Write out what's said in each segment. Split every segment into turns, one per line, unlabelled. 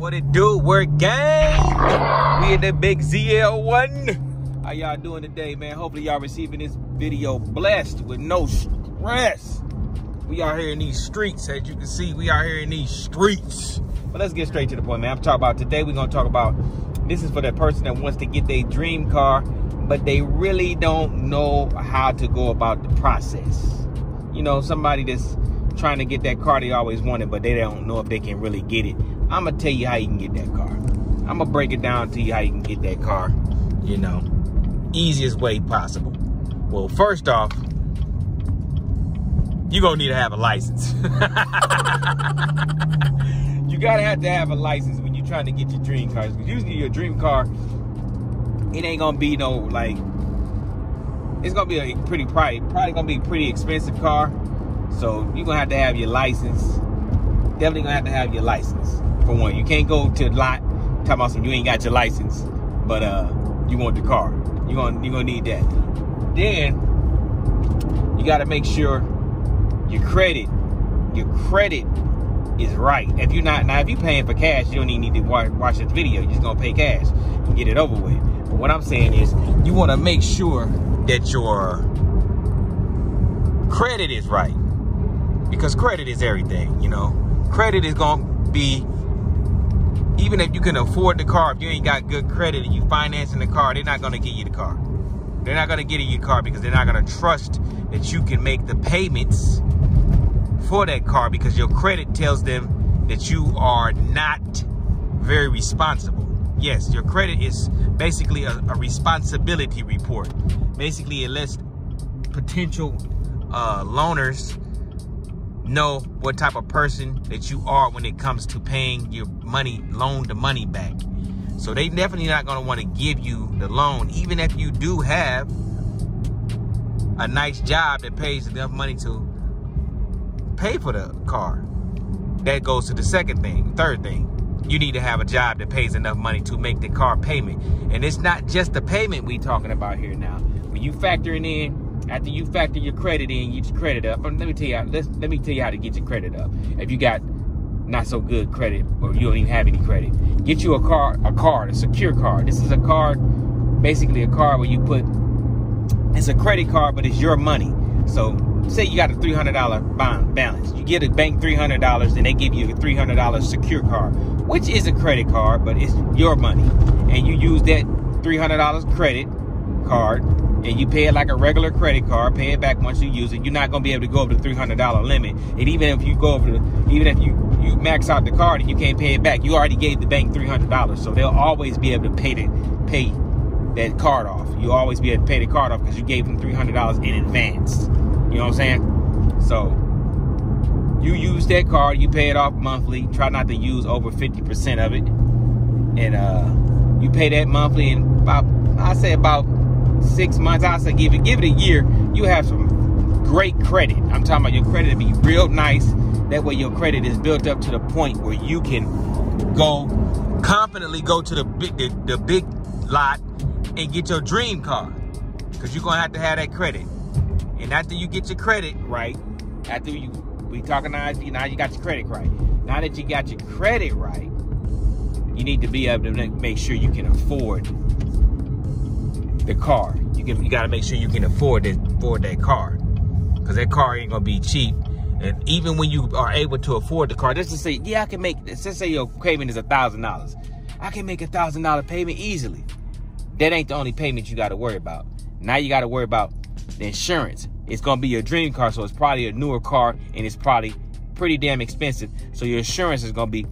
What it do? We're gang. We in the big ZL1. How y'all doing today, man? Hopefully y'all receiving this video blessed with no stress. We out here in these streets, as you can see. We out here in these streets. But let's get straight to the point, man. I'm talking about today. We're gonna talk about, this is for that person that wants to get their dream car, but they really don't know how to go about the process. You know, somebody that's trying to get that car they always wanted, but they don't know if they can really get it. I'm gonna tell you how you can get that car. I'm gonna break it down to you how you can get that car, you know, easiest way possible. Well, first off, you're gonna need to have a license. You gotta have to have a license when you're trying to get your dream cars. Because usually your dream car, it ain't gonna be no, like, it's gonna be a pretty probably gonna be a pretty expensive car. So you're gonna have to have your license. Definitely gonna have to have your license. For one, you can't go to the lot talking about some you ain't got your license, but you want the car. You're gonna need that. Then you gotta make sure your credit is right. If you're not, now if you're paying for cash, you don't even need to watch this video. You're just gonna pay cash and get it over with. But what I'm saying is, you wanna make sure that your credit is right. Because credit is everything, you know. Credit is gonna be, even if you can afford the car, if you ain't got good credit and you financing the car, they're not gonna give you the car. They're not gonna get you the car because they're not gonna trust that you can make the payments for that car, because your credit tells them that you are not very responsible. Yes, your credit is basically a responsibility report. Basically, it lets potential loaners know what type of person that you are when it comes to paying your money, loan the money back. So they definitely not going to want to give you the loan, even if you do have a nice job that pays enough money to pay for the car. That goes to the second thing. Third thing, you need to have a job that pays enough money to make the car payment. And it's not just the payment we talking about here now. When you factoring in, after you factor your credit in, get your credit up. Let me tell you how to get your credit up. If you got not so good credit, or you don't even have any credit, get you a card, a secure card. This is a card, basically a card where you put, it's a credit card, but it's your money. So say you got a $300 balance. You get a bank $300 and they give you a $300 secure card, which is a credit card, but it's your money. And you use that $300 credit card and you pay it like a regular credit card, pay it back once you use it. You're not going to be able to go over the $300 limit. And even if you go over even if you max out the card and you can't pay it back, you already gave the bank $300. So they'll always be able to pay that card off. You'll always be able to pay the card off because you gave them $300 in advance. You know what I'm saying? So you use that card, you pay it off monthly. Try not to use over 50% of it. And you pay that monthly in about 6 months. I say give it a year. You have some great credit. I'm talking about your credit to be real nice. That way your credit is built up to the point where you can confidently go to the big lot and get your dream car. Because you're gonna have to have that credit. And after you get your credit right, we talking now you got your credit right. Now that you got your credit right, you need to be able to make sure you can afford the car. You got to make sure you can afford that car, because that car ain't gonna be cheap. And even when you are able to afford the car, just to say, yeah, I can make. Let's say your payment is $1,000. I can make $1,000 payment easily. That ain't the only payment you got to worry about. Now you got to worry about the insurance. It's gonna be your dream car, so it's probably a newer car, and it's probably pretty damn expensive. So your insurance is gonna be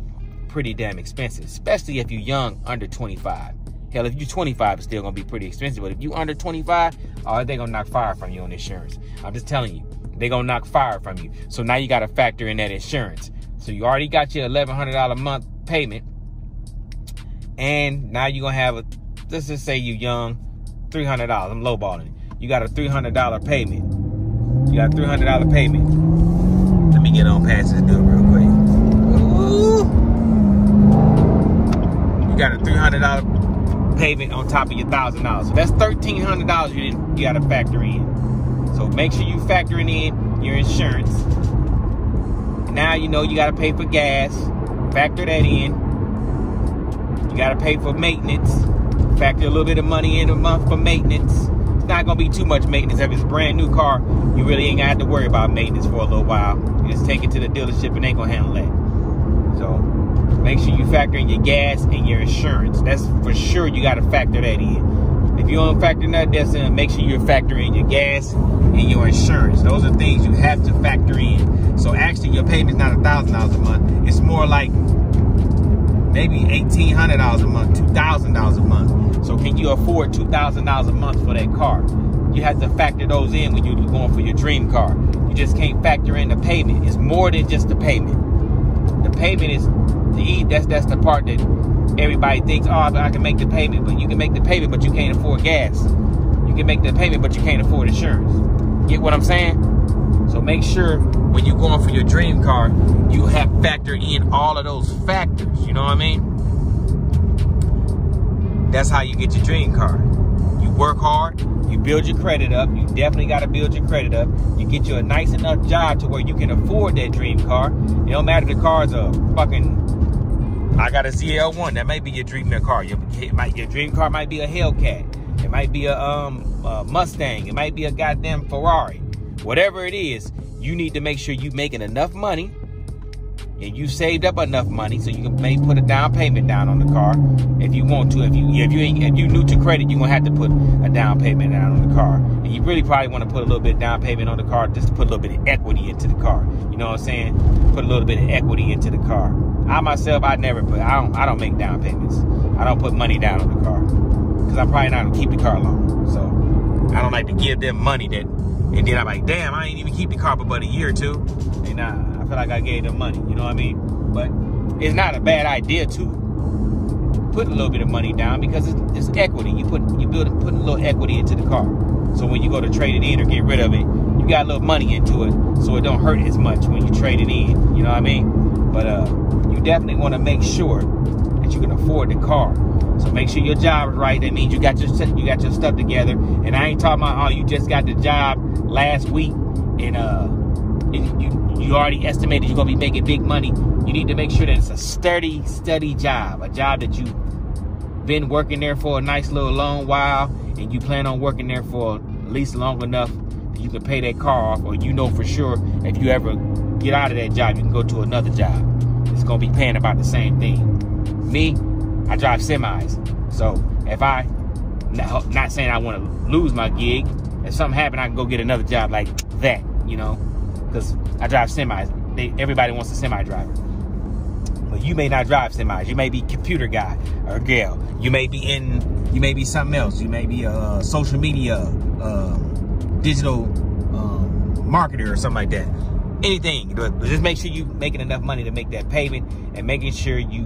pretty damn expensive, especially if you're young, under 25. Hell, if you're 25, it's still gonna be pretty expensive. But if you under 25, oh, they're gonna knock fire from you on insurance. I'm just telling you, they're gonna knock fire from you. So now you gotta factor in that insurance. So you already got your $1,100 a month payment, and now you're gonna have let's just say you young, $300. I'm lowballing it. You got a $300 payment. You got a $300 payment. Let me get on past this dude real quick. Ooh. You got a $300 payment on top of your $1,000. So that's $1,300 you got to factor in. So make sure you factoring in your insurance. Now you know you got to pay for gas. Factor that in. got to pay for maintenance. Factor a little bit of money in a month for maintenance. It's not going to be too much maintenance. If it's a brand new car, you really ain't going to have to worry about maintenance for a little while. You just take it to the dealership and they going to handle that. So make sure you factor in your gas and your insurance. That's for sure. You got to factor that in. If you don't factor that in, make sure you're factoring your gas and your insurance. Those are things you have to factor in. So actually, your payment's not $1,000 a month. It's more like maybe $1,800 a month, $2,000 a month. So can you afford $2,000 a month for that car? You have to factor those in when you're going for your dream car. You just can't factor in the payment. It's more than just the payment. The payment is that's the part that everybody thinks, oh, I can make the payment. But you can make the payment, but you can't afford gas. You can make the payment, but you can't afford insurance. Get what I'm saying? So make sure when you're going for your dream car, you have factored in all of those factors. You know what I mean? That's how you get your dream car. You work hard. You build your credit up. You definitely got to build your credit up. You get you a nice enough job to where you can afford that dream car. It don't matter if the car's a fucking... I got a ZL1. That might be your dream car. Your dream car might be a Hellcat. It might be a Mustang. It might be a goddamn Ferrari. Whatever it is, you need to make sure you're making enough money and you saved up enough money so you can maybe put a down payment down on the car if you want to. If you new to credit, you're gonna have to put a down payment down on the car, and you really probably want to put a little bit of down payment on the car just to put a little bit of equity into the car. You know what I'm saying? Put a little bit of equity into the car. I myself, I don't make down payments. I don't put money down on the car because I'm probably not gonna keep the car long. So I don't like to give them money that. And then I'm like, damn, I ain't even keep the car for but a year or two. And I feel like I gave them money, you know what I mean? But it's not a bad idea to put a little bit of money down because it's equity. You put a little equity into the car. So when you go to trade it in or get rid of it, you got a little money into it so it don't hurt as much when you trade it in, you know what I mean? But you definitely want to make sure that you can afford the car. So make sure your job is right. That means you got your stuff together. And I ain't talking about, oh, you just got the job last week and you already estimated you're gonna be making big money. You need to make sure that it's a steady job, a job that you've been working there for a nice little long while, and you plan on working there for at least long enough that you can pay that car off, or you know for sure if you ever get out of that job, you can go to another job. It's gonna be paying about the same thing. Me, I drive semis, so if not saying I want to lose my gig. If something happened, I can go get another job like that, you know, because I drive semis. Everybody wants a semi driver. But you may not drive semis. You may be computer guy or girl. You may be something else. You may be a social media, digital marketer or something like that. Anything. But just make sure you're making enough money to make that payment, and making sure you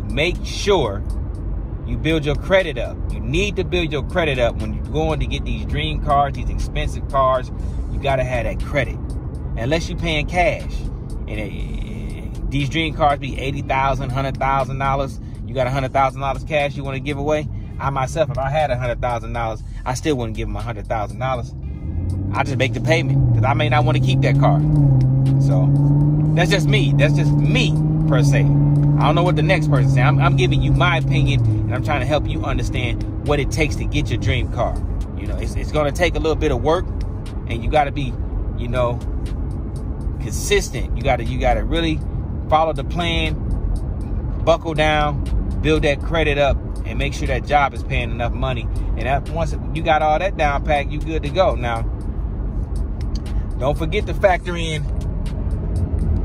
build your credit up. You need to build your credit up when you're going to get these dream cars, these expensive cars. You got to have that credit. Unless you're paying cash. And these dream cars be $80,000, $100,000. You got $100,000 cash you want to give away. I myself, if I had $100,000, I still wouldn't give them $100,000. I just make the payment because I may not want to keep that car. So that's just me. That's just me per se. I don't know what the next person saying. I'm giving you my opinion, and I'm trying to help you understand what it takes to get your dream car. You know, it's going to take a little bit of work, and you got to be, you know, consistent. You got to really follow the plan, buckle down, build that credit up, and make sure that job is paying enough money. And once you got all that down pat, you good to go. Now, don't forget to factor in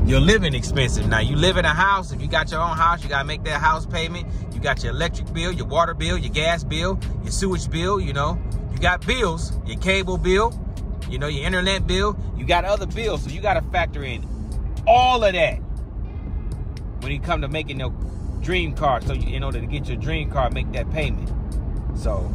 your living expenses. Now, you live in a house. If you got your own house, you got to make that house payment. You got your electric bill, your water bill, your gas bill, your sewage bill, you know. You got bills, your cable bill, you know, your internet bill. You got other bills, so you got to factor in all of that when you come to making your dream car. So in order to get your dream car, make that payment. So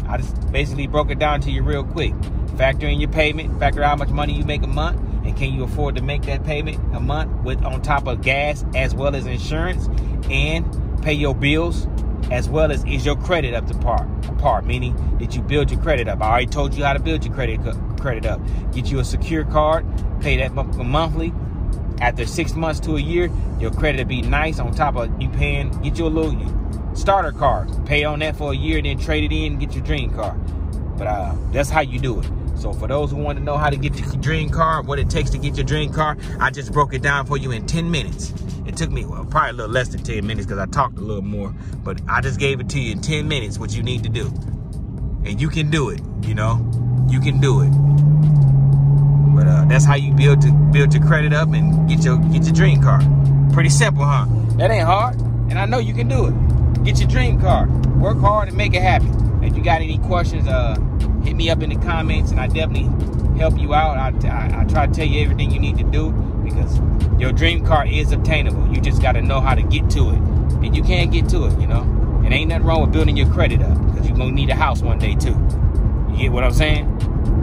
I just basically broke it down to you real quick. Factor in your payment, factor out how much money you make a month, and can you afford to make that payment a month with on top of gas as well as insurance, and pay your bills as well as is your credit up to par, meaning did you build your credit up? I already told you how to build your credit up. Get you a secure card, pay that monthly. After 6 months to a year, your credit will be nice on top of you paying. Get you a little starter car. Pay on that for a year, then trade it in and get your dream car. But that's how you do it. So for those who want to know how to get your dream car, what it takes to get your dream car, I just broke it down for you in 10 minutes. It took me, well, probably a little less than 10 minutes because I talked a little more. But I just gave it to you in 10 minutes what you need to do. And you can do it, you know. You can do it. But that's how you build your credit up and get your dream car. Pretty simple, huh? That ain't hard. And I know you can do it. Get your dream car. Work hard and make it happen. If you got any questions, hit me up in the comments, and I definitely help you out. I try to tell you everything you need to do, because your dream car is obtainable. You just got to know how to get to it, and you can get to it, you know. And ain't nothing wrong with building your credit up, because you're going to need a house one day too. You get what I'm saying?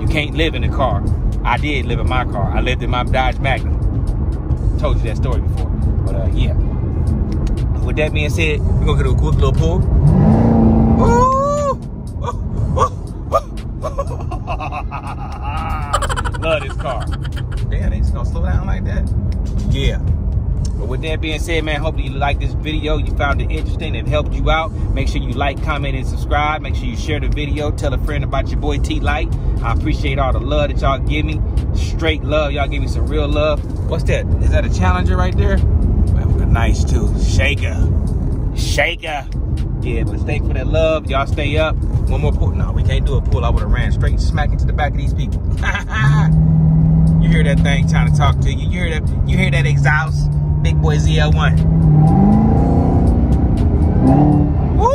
You can't live in a car. I did live in my car. I lived in my Dodge Magnum. Told you that story before. But yeah. With that being said, we're going to get a quick little pull. Ooh! Love this car. Damn, they just gonna slow down like that? Yeah. But with that being said, man, hopefully you like this video. You found it interesting and helped you out. Make sure you like, comment, and subscribe. Make sure you share the video. Tell a friend about your boy T-Light. I appreciate all the love that y'all give me. Straight love. Y'all give me some real love. What's that? Is that a Challenger right there? Man, nice too. Shaker. Shaker. Yeah, but stay for that love. Y'all stay up. One more pull. No, we can't do a pull. I would have ran straight smack into the back of these people. You hear that thing trying to talk to you. You hear that exhaust? Big boy ZL1. Woo!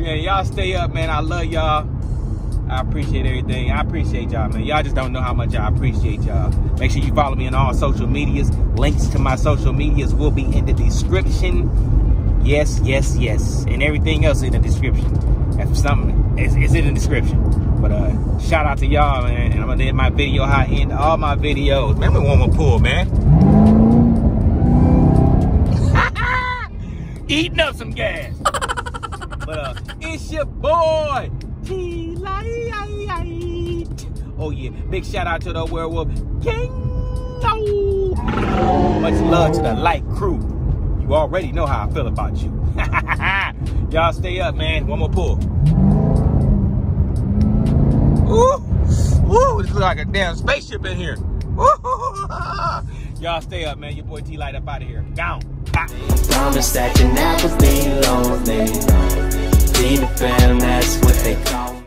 Yeah, y'all stay up, man. I love y'all. I appreciate everything. I appreciate y'all, man. Y'all just don't know how much I appreciate y'all. Make sure you follow me on all social medias. Links to my social medias will be in the description. Yes, yes, yes. And everything else in the description. If something is in the description. But shout out to y'all, man. And I'm gonna end my video how I end all my videos. Man, we want one more pull, man. Eating up some gas. But it's your boy T-Light. Oh yeah, big shout out to the Werewolf Gang. Much love to the Light crew. You already know how I feel about you. Y'all stay up, man. One more pull. Ooh, ooh, this looks like a damn spaceship in here. Y'all stay up, man. Your boy T-Light up out of here. Gone.
Promise that you never be lonely. Be the fam, that's what they call me.